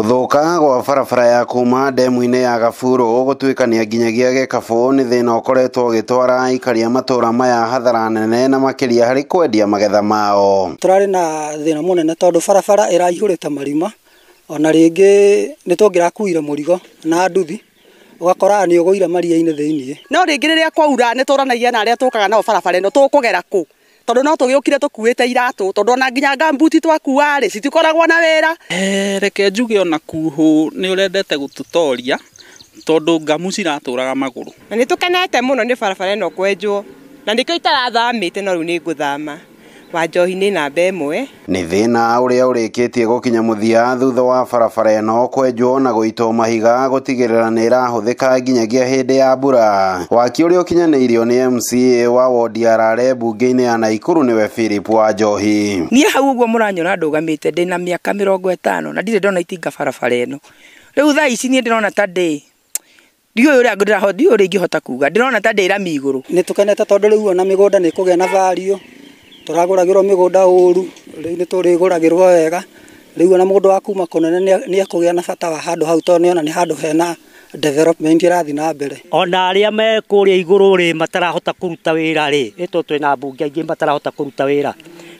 Guthuka gwa barabara ya kuma ndemu-ini ya Gaburu gutwikania nginyagia Gikabo ni thina ukoretwo ugitwara aikari a matura maya hathara nene na makiria hari kwendia magetha mao. Turari na thina munene tondu barabara iraihurite marima ona ringi nitungirakuire murigo na nduthi ugakora ni uguire maria-ini thiini. No ringi riria kwaura nituranagia na aria tukaga nao barabara ino tukugera ku tondu no tugiukire tukuite iratu tondu ona nginya gambuti twakua ri citikoragwo na wira. Reke njuge ona kuhu ni urendete gututoria tondu ngamu ciraturaga maguru. Na nitukenete muno ni barabara ino kwenjwo na ndikio itarathamite no riu ni nguthama Wanjohi-ini namba imwe. Ni thina uria urikitie gukinya muthia thutha wa barabara ino kwenjwo na guitwo mahiga gutigirira ni irahuthika nginyagia hindi ya mbura. Waki uria ukinyaniirio ni MCA wa ward ya Rare bunge-ini ya Naikuru niwe Philip Wanjohi. Nie hau uguo muranyona ndugamite ndina miaka 50 na ndire ndona itinga barabara ino. Riu thaa ici nie ndirona ta ndi ndiyo uria ndirahodi uria ingihota kuga ndirona ta ndira miguru. Nitukenete tondu riu ona migunda ni kugia na value. Turaguragirwo migunda uru riu ni turiguragirwo wega riu ona mundu wa kuma kunene ni akugia na bata wa handu hau tondu ona ni handu hena development irathi na mbere. Ona aria me kuria iguru ri matarahota kuruta wira ri ito twina bunge ingi matarahota kuruta wira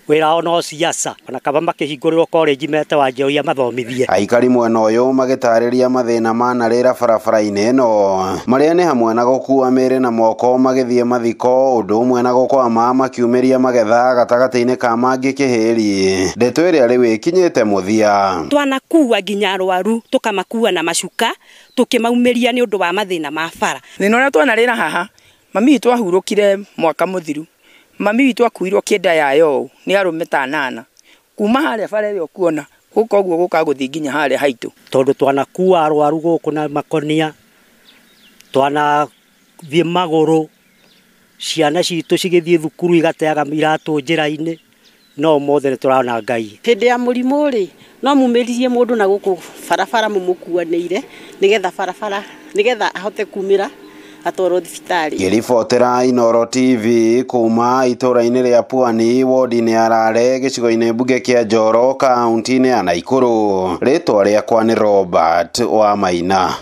ono siasa ona kaba makihinguriro college mete Wanjohi amathomithie. Aikari mwena uyu magitariria mathina manarira barabara-ini ino maria ni hamwe na gukua miri na moko magithie mathiko undu umwe na gukwama makiumiria magetha gatagati-ini ka mangi kihiri. Ndeto iria riu ikinyite muthia twanakua nginya arwaru tukamakua na macuka tukimaumiria ni undu wa mathina ma bara. Thina uria twanarira haha mami twahurukire mwaka muthiru mami witu akuirwo kienda yayo ni arume ta 8 kuma haria bara iyo kuona guko guo gukaguthi nginya haria haitu tondu twanakua arwaru guku na makonia twanathie maguru ciana citu cigithie thukuru igateaga iratu njira-ini no mothe turana Ngai. Hindi ya murimu ri no mumiririe mundu na guku barabara mumukuanire nigetha barabara nigetha ahote kumira atoro thibitari. Ngiribotera Inooro TV kuma itura-ini ria Pwani ward-ini ya Rare gicigo-ini bunge kia Njoro kaunti-ini ya Naikuru. Ritwa riakwa ni Robert Wamaina.